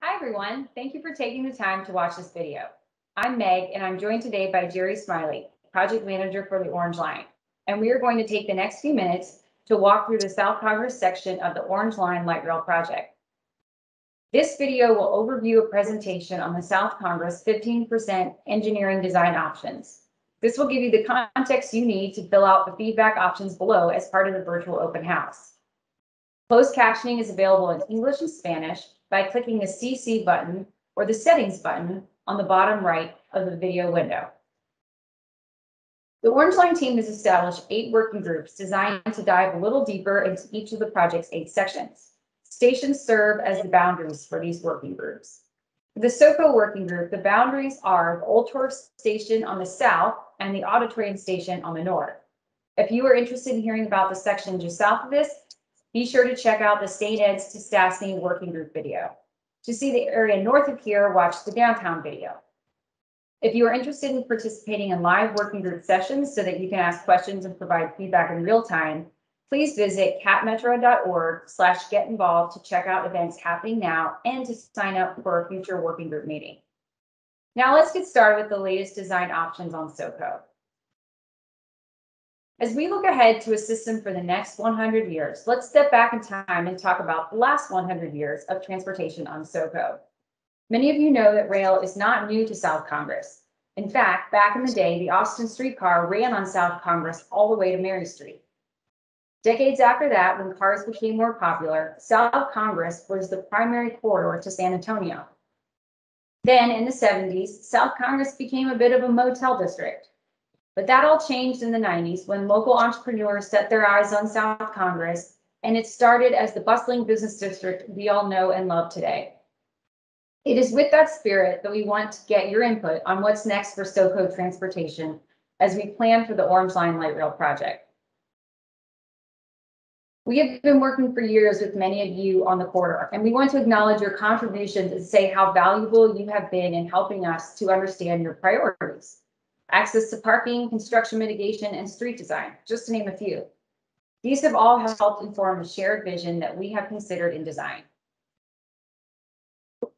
Hi everyone, thank you for taking the time to watch this video. I'm Meg and I'm joined today by Jerry Smiley, Project Manager for the Orange Line. And we are going to take the next few minutes to walk through the South Congress section of the Orange Line Light Rail project. This video will overview a presentation on the South Congress 15% engineering design options. This will give you the context you need to fill out the feedback options below as part of the virtual open house. Closed captioning is available in English and Spanish by clicking the CC button or the Settings button on the bottom right of the video window. The Orange Line team has established 8 working groups designed to dive a little deeper into each of the project's 8 sections. Stations serve as the boundaries for these working groups. For the SoCo working group, the boundaries are the Old Torf Station on the south and the Auditorium Station on the north. If you are interested in hearing about the section just south of this, be sure to check out the St. Ed's to Stastny working group video. To see the area north of here, watch the downtown video. If you are interested in participating in live working group sessions so that you can ask questions and provide feedback in real time, please visit catmetro.org/get-involved to check out events happening now and to sign up for a future working group meeting. Now let's get started with the latest design options on SoCo. As we look ahead to a system for the next 100 years, let's step back in time and talk about the last 100 years of transportation on SoCo. Many of you know that rail is not new to South Congress. In fact, back in the day, the Austin streetcar ran on South Congress all the way to Mary Street. Decades after that, when cars became more popular, South Congress was the primary corridor to San Antonio. Then in the 70s, South Congress became a bit of a motel district. But that all changed in the 90s when local entrepreneurs set their eyes on South Congress, and it started as the bustling business district we all know and love today. It is with that spirit that we want to get your input on what's next for SoCo transportation as we plan for the Orange Line Light Rail project. We have been working for years with many of you on the corridor, and we want to acknowledge your contributions and say how valuable you have been in helping us to understand your priorities. Access to parking, construction mitigation, and street design, just to name a few. These have all helped inform a shared vision that we have considered in design.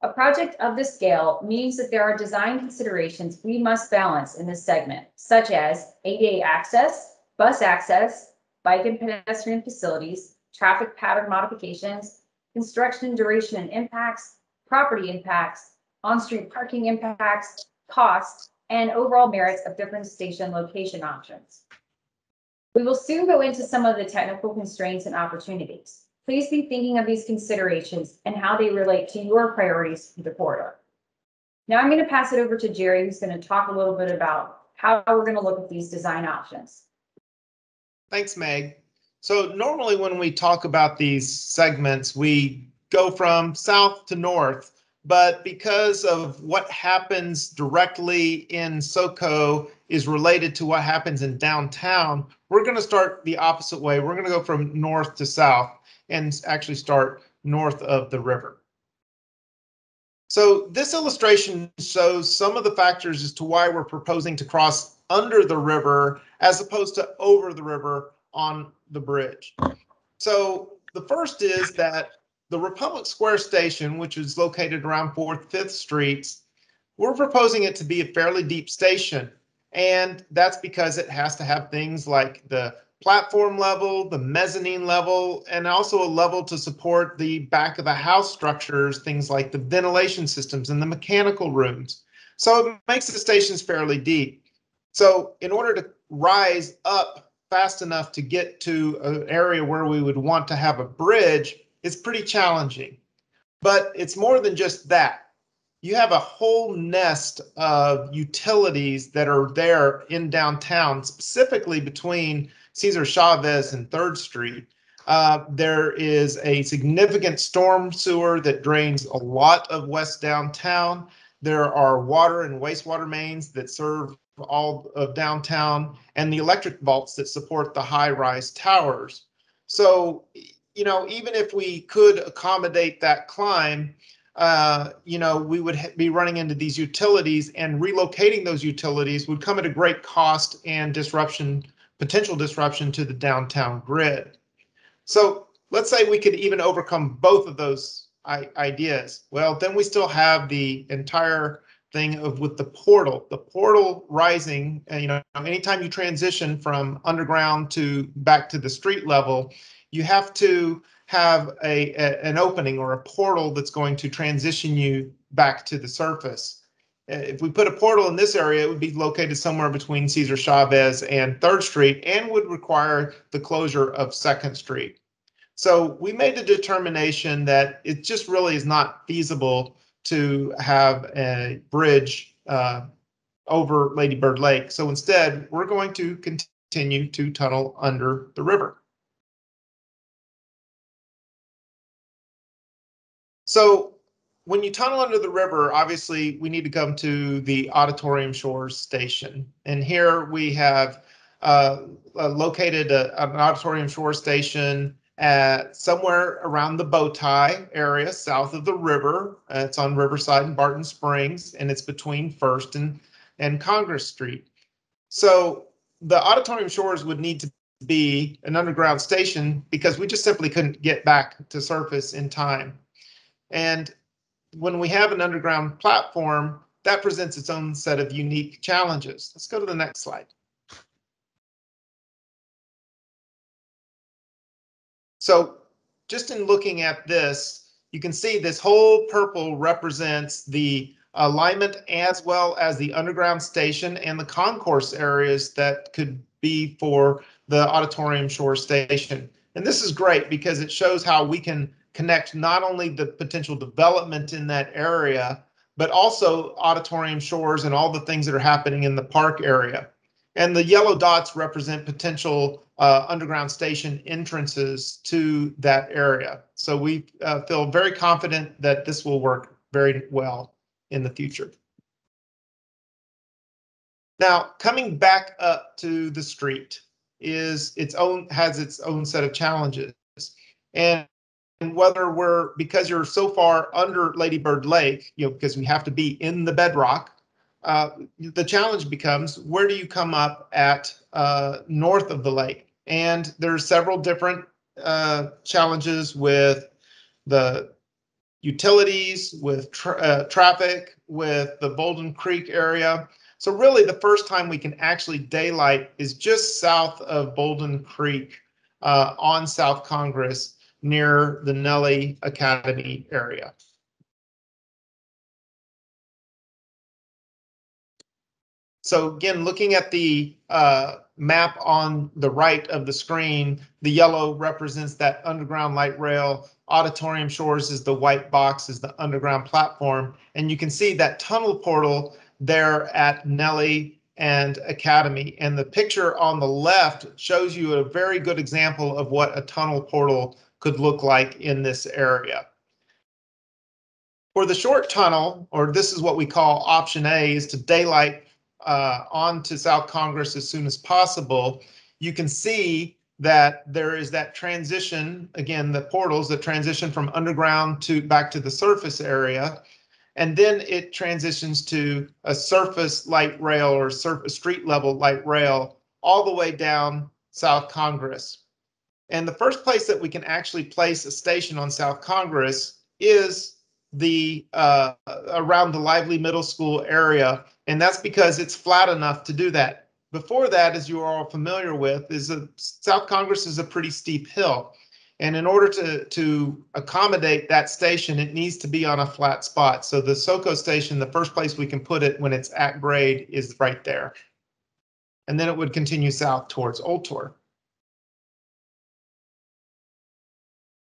A project of this scale means that there are design considerations we must balance in this segment, such as ADA access, bus access, bike and pedestrian facilities, traffic pattern modifications, construction duration and impacts, property impacts, on-street parking impacts, costs, and overall merits of different station location options. We will soon go into some of the technical constraints and opportunities. Please be thinking of these considerations and how they relate to your priorities for the corridor. Now I'm going to pass it over to Jerry, who's going to talk a little bit about how we're going to look at these design options. Thanks, Meg. So normally when we talk about these segments, we go from south to north. But because of what happens directly in SoCo is related to what happens in downtown, we're going to start the opposite way. We're going to go from north to south and actually start north of the river. So this illustration shows some of the factors as to why we're proposing to cross under the river as opposed to over the river on the bridge. So the first is that the Republic Square station, which is located around 4th, 5th Streets, we're proposing it to be a fairly deep station. And that's because it has to have things like the platform level, the mezzanine level, and also a level to support the back of the house structures, things like the ventilation systems and the mechanical rooms. So it makes the stations fairly deep. So in order to rise up fast enough to get to an area where we would want to have a bridge, it's pretty challenging. But it's more than just that. You have a whole nest of utilities that are there in downtown, specifically between Cesar Chavez and 3rd Street. There is a significant storm sewer that drains a lot of West Downtown. There are water and wastewater mains that serve all of downtown, and the electric vaults that support the high-rise towers. So, you know, even if we could accommodate that climb, we would be running into these utilities, and relocating those utilities would come at a great cost and disruption, potential disruption to the downtown grid. So let's say we could even overcome both of those ideas. Well, then we still have the entire thing of with the portal rising, anytime you transition from underground to back to the street level, you have to have an opening or a portal that's going to transition you back to the surface. If we put a portal in this area, it would be located somewhere between Cesar Chavez and 3rd Street and would require the closure of 2nd Street. So we made the determination that it just really is not feasible to have a bridge over Lady Bird Lake. So instead, we're going to continue to tunnel under the river. So when you tunnel under the river, obviously we need to come to the Auditorium Shores station. And here we have located an Auditorium Shores station at somewhere around the bow tie area south of the river. It's on Riverside and Barton Springs, and it's between 1st and Congress Street. So the Auditorium Shores would need to be an underground station because we just simply couldn't get back to surface in time. And when we have an underground platform, that presents its own set of unique challenges. Let's go to the next slide. So just in looking at this, you can see this whole purple represents the alignment as well as the underground station and the concourse areas that could be for the Auditorium Shore station. And this is great because it shows how we can connect not only the potential development in that area, but also Auditorium Shores and all the things that are happening in the park area. And the yellow dots represent potential underground station entrances to that area. So we feel very confident that this will work very well in the future. Now, coming back up to the street has its own set of challenges. And whether because you're so far under Lady Bird Lake, because we have to be in the bedrock, the challenge becomes, where do you come up at north of the lake? And there's several different challenges with the utilities, with traffic, with the Bolden Creek area. So really the first time we can actually daylight is just south of Bolden Creek on South Congress near the Nellie Academy area. So again, looking at the map on the right of the screen, the yellow represents that underground light rail. Auditorium Shores is the white box, is the underground platform. And you can see that tunnel portal there at Nellie and Academy. And the picture on the left shows you a very good example of what a tunnel portal could look like in this area. For the short tunnel, or this is what we call option A, is to daylight onto South Congress as soon as possible. You can see that there is that transition, again, the portals, the transition from underground to back to the surface area. And then it transitions to a surface light rail or street level light rail all the way down South Congress. And the first place that we can actually place a station on South Congress is the around the Lively Middle School area, and that's because it's flat enough to do that. Before that, as you are all familiar with, South Congress is a pretty steep hill, and in order to accommodate that station, it needs to be on a flat spot. So the SoCo station, the first place we can put it when it's at grade is right there, and then it would continue south towards Old Tour.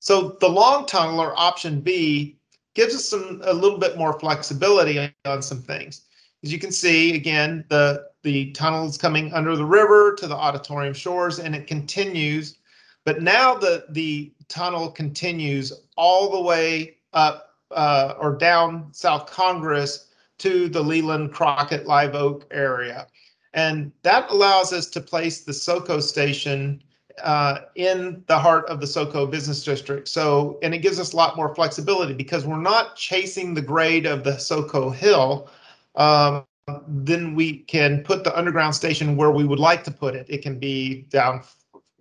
So the long tunnel, or option B, gives us a little bit more flexibility on some things. As you can see, again, the tunnel is coming under the river to the Auditorium Shores, and it continues. But now the tunnel continues all the way up or down South Congress to the Leland, Crockett, Live Oak area. And that allows us to place the SoCo station in the heart of the SoCo business district. So, and it gives us a lot more flexibility because we're not chasing the grade of the SoCo hill. Then we can put the underground station where we would like to put it. It can be down,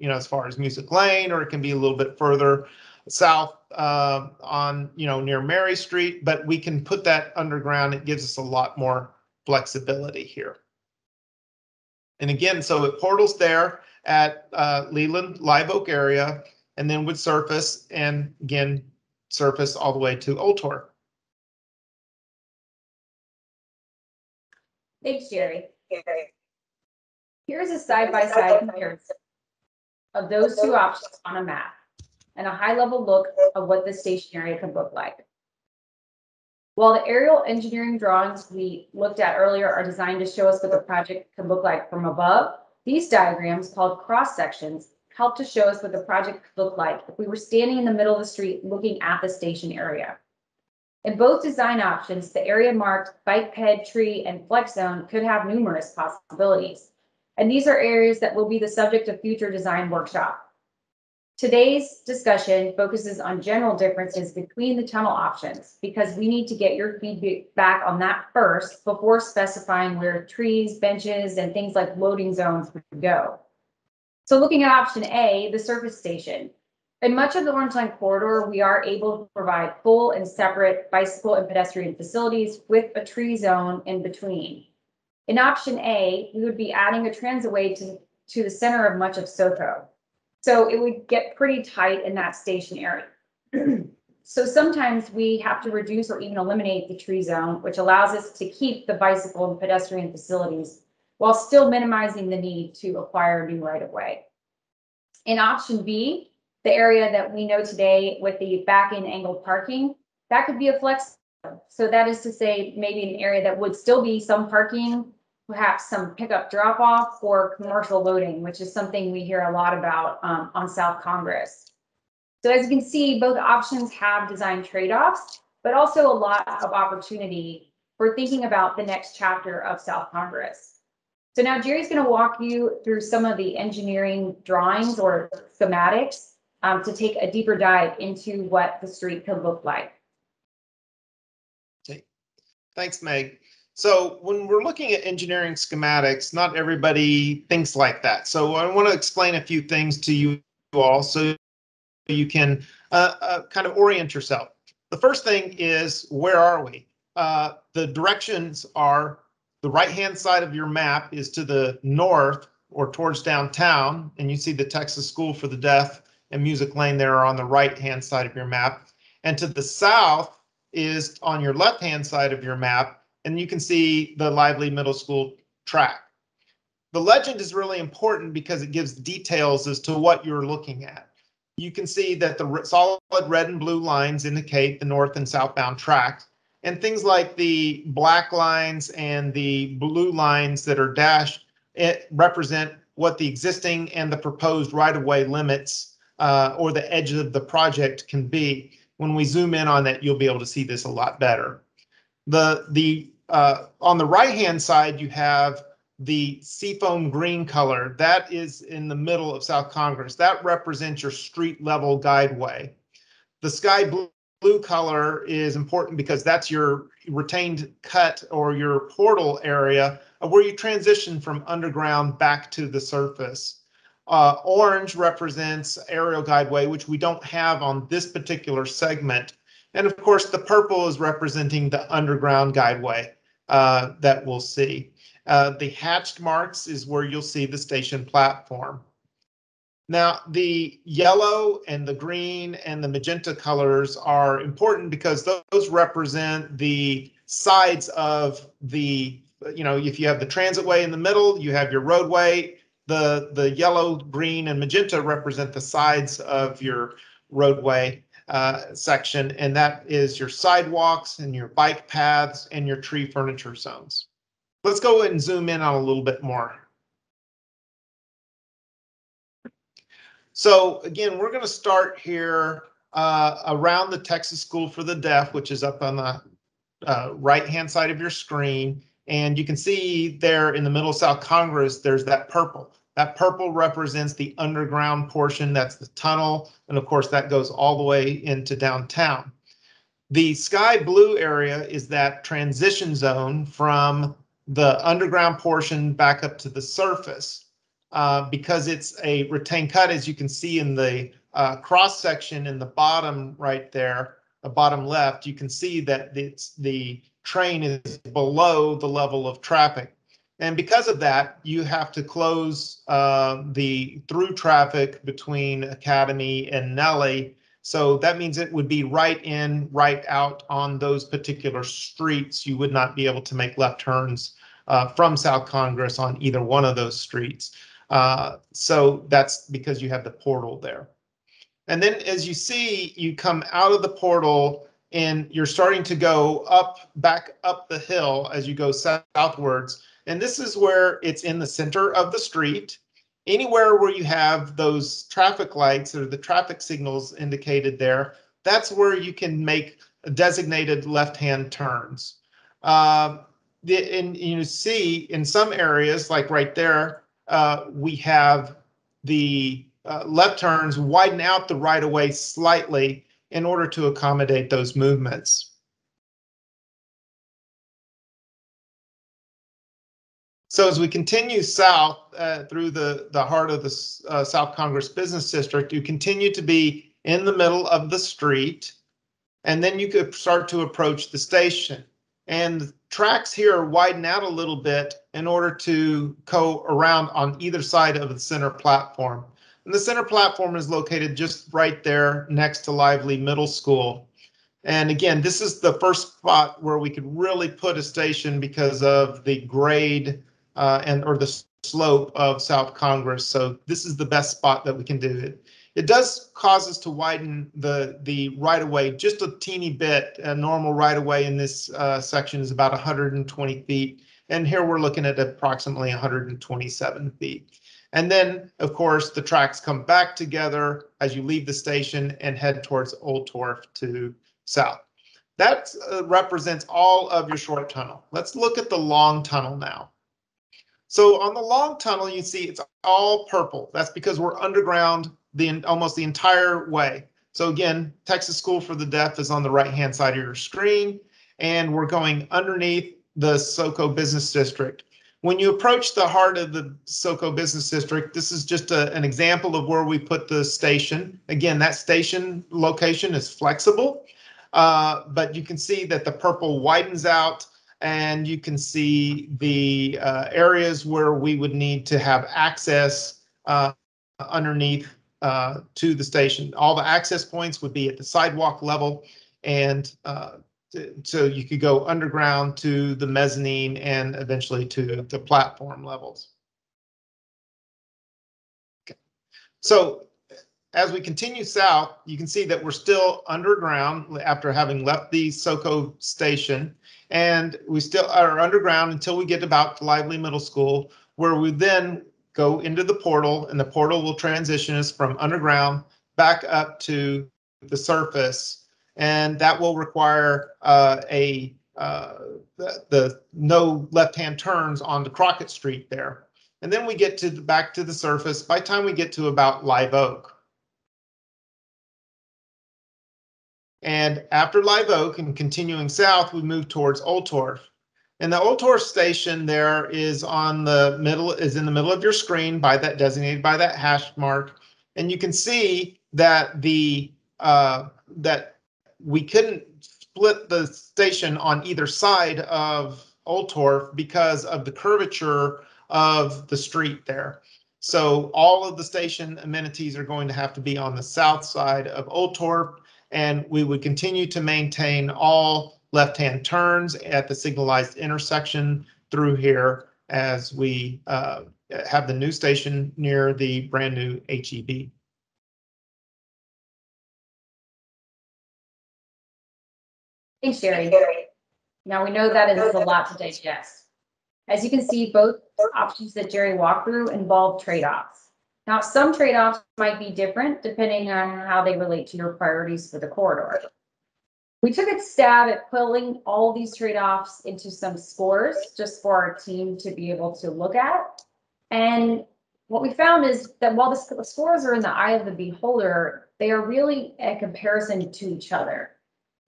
as far as Music Lane, or it can be a little bit further south on, near Mary Street, but we can put that underground. It gives us a lot more flexibility here. And again, so it portals there at Leland, Live Oak area, and then would surface and again, surface all the way to Old Tor. Thanks, Jerry. Here's a side-by-side comparison of those two options on a map and a high-level look of what the station area could look like. While the aerial engineering drawings we looked at earlier are designed to show us what the project could look like from above, these diagrams, called cross-sections, help to show us what the project could look like if we were standing in the middle of the street looking at the station area. In both design options, the area marked bike ped, tree, and flex zone could have numerous possibilities. And these are areas that will be the subject of future design workshop. Today's discussion focuses on general differences between the tunnel options because we need to get your feedback on that first before specifying where trees, benches, and things like loading zones would go. So looking at option A, the surface station. In much of the Orange Line corridor, we are able to provide full and separate bicycle and pedestrian facilities with a tree zone in between. In option A, we would be adding a transitway to the center of much of SoCo. So it would get pretty tight in that station area. So sometimes we have to reduce or even eliminate the tree zone, which allows us to keep the bicycle and pedestrian facilities while still minimizing the need to acquire new right-of-way. In option B, the area that we know today with the back-end angled parking, that could be a flex zone. So that is to say, maybe an area that would still be some parking, perhaps some pickup drop-off or commercial loading, which is something we hear a lot about on South Congress. So as you can see, both options have design trade-offs, but also a lot of opportunity for thinking about the next chapter of South Congress. So now Jerry's going to walk you through some of the engineering drawings or schematics to take a deeper dive into what the street could look like. Okay. Thanks, Meg. So when we're looking at engineering schematics, not everybody thinks like that. So I want to explain a few things to you all so you can kind of orient yourself. The first thing is, where are we? The directions are the right-hand side of your map is to the north or towards downtown, and you see the Texas School for the Deaf and Music Lane there are on the right-hand side of your map. And to the south is on your left-hand side of your map, and you can see the Lively Middle School track. The legend is really important because it gives details as to what you're looking at. You can see that the solid red and blue lines indicate the north and southbound tracks, and things like the black lines and the blue lines that are dashed represent what the existing and the proposed right-of-way limits or the edge of the project can be. When we zoom in on that, you'll be able to see this a lot better. On the right-hand side, you have the seafoam green color. That is in the middle of South Congress. That represents your street level guideway. The sky blue color is important because that's your retained cut or your portal area where you transition from underground back to the surface. Orange represents aerial guideway, which we don't have on this particular segment. And of course, the purple is representing the underground guideway that we'll see. The hatched marks is where you'll see the station platform. Now, the yellow and the green and the magenta colors are important because those represent the sides of the, if you have the transitway in the middle, you have your roadway. The yellow, green, and magenta represent the sides of your roadway section, and that is your sidewalks and your bike paths and your tree furniture zones. Let's go ahead and zoom in on a little bit more. So again, we're going to start here around the Texas School for the Deaf, which is up on the right-hand side of your screen. And you can see there in the middle of South Congress, there's that purple. That purple represents the underground portion. That's the tunnel. And of course, that goes all the way into downtown. The sky blue area is that transition zone from the underground portion back up to the surface. Because it's a retained cut, as you can see in the cross section in the bottom right there, the bottom left, you can see that the train is below the level of traffic. And because of that, you have to close the through traffic between Academy and Nellie. So that means it would be right in, right out on those particular streets. You would not be able to make left turns from South Congress on either one of those streets. So that's because you have the portal there. And then as you see, you come out of the portal and you're starting to go back up the hill as you go southwards. And this is where it's in the center of the street. Anywhere where you have those traffic lights or the traffic signals indicated there, that's where you can make designated left-hand turns. And you see in some areas, like right there, we have the left turns widen out the right-of-way slightly in order to accommodate those movements. So as we continue south through the heart of the South Congress Business District, you continue to be in the middle of the street, and then you could start to approach the station. And the tracks here widen out a little bit in order to go around on either side of the center platform. And the center platform is located just right there next to Lively Middle School. And again, this is the first spot where we could really put a station because of the grade or the slope of South Congress. So this is the best spot that we can do it. It does cause us to widen the right-of-way just a teeny bit. A normal right-of-way in this section is about 120 feet. And here we're looking at approximately 127 feet. And then, of course, the tracks come back together as you leave the station and head towards Old Torf to south. That represents all of your short tunnel. Let's look at the long tunnel now. So on the long tunnel, you see it's all purple. That's because we're underground almost the entire way. So again, Texas School for the Deaf is on the right-hand side of your screen, and we're going underneath the SoCo Business District. When you approach the heart of the SoCo Business District, this is just an example of where we put the station. Again, that station location is flexible, but you can see that the purple widens out, and you can see the areas where we would need to have access underneath to the station. All the access points would be at the sidewalk level, and so you could go underground to the mezzanine and eventually to the platform levels. Okay. So as we continue south, you can see that we're still underground after having left the SoCo station, and we still are underground until we get about Lively Middle School, where we then go into the portal, and the portal will transition us from underground back up to the surface. And that will require the no left-hand turns onto Crockett Street there. And then we get back to the surface by the time we get to about Live Oak. And after Live Oak and continuing south, we move towards Old Torf. And the Old Torf station there is in the middle of your screen designated by that hash mark. And you can see that that we couldn't split the station on either side of Old Torf because of the curvature of the street there. So all of the station amenities are going to have to be on the south side of Old Torf, and we would continue to maintain all left-hand turns at the signalized intersection through here as we have the new station near the brand new HEB. Thanks, Jerry. Now we know that is a lot to digest. As you can see, both options that Jerry walked through involve trade-offs. Now, some trade-offs might be different depending on how they relate to your priorities for the corridor. We took a stab at pulling all these trade-offs into some scores just for our team to be able to look at. And what we found is that while the scores are in the eye of the beholder, they are really a comparison to each other.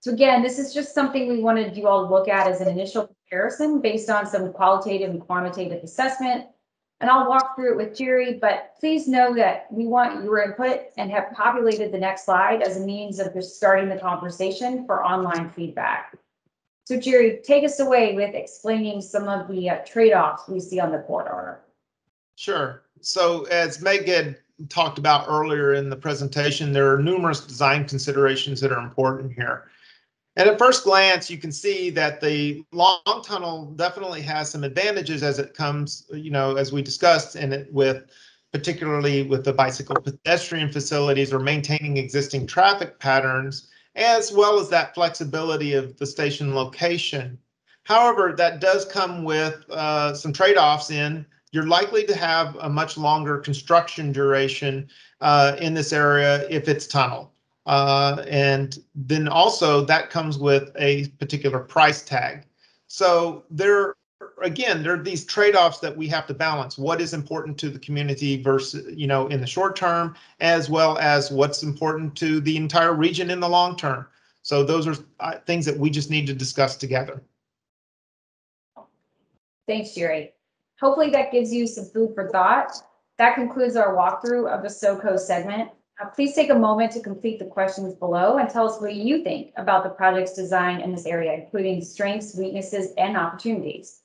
So again, this is just something we wanted you all to look at as an initial comparison based on some qualitative and quantitative assessment. and I'll walk through it with Jerry, but please know that we want your input and have populated the next slide as a means of just starting the conversation for online feedback. So Jerry, take us away with explaining some of the trade-offs we see on the corridor. Sure. So as Meg had talked about earlier in the presentation, there are numerous design considerations that are important here. And at first glance, you can see that the long tunnel definitely has some advantages as it comes, as we discussed, and particularly with the bicycle pedestrian facilities or maintaining existing traffic patterns, as well as that flexibility of the station location. However, that does come with some trade-offs in you're likely to have a much longer construction duration in this area if it's tunnel. And then also that comes with a particular price tag. So there are these trade-offs that we have to balance. What is important to the community versus, in the short term, as well as what's important to the entire region in the long term. So those are things that we just need to discuss together. Thanks, Jerry. Hopefully that gives you some food for thought. That concludes our walkthrough of the SoCo segment. Please take a moment to complete the questions below and tell us what you think about the project's design in this area, including strengths, weaknesses, and opportunities.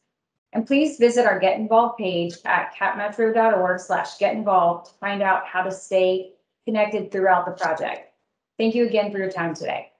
And please visit our Get Involved page at capmetro.org/getinvolved to find out how to stay connected throughout the project. Thank you again for your time today.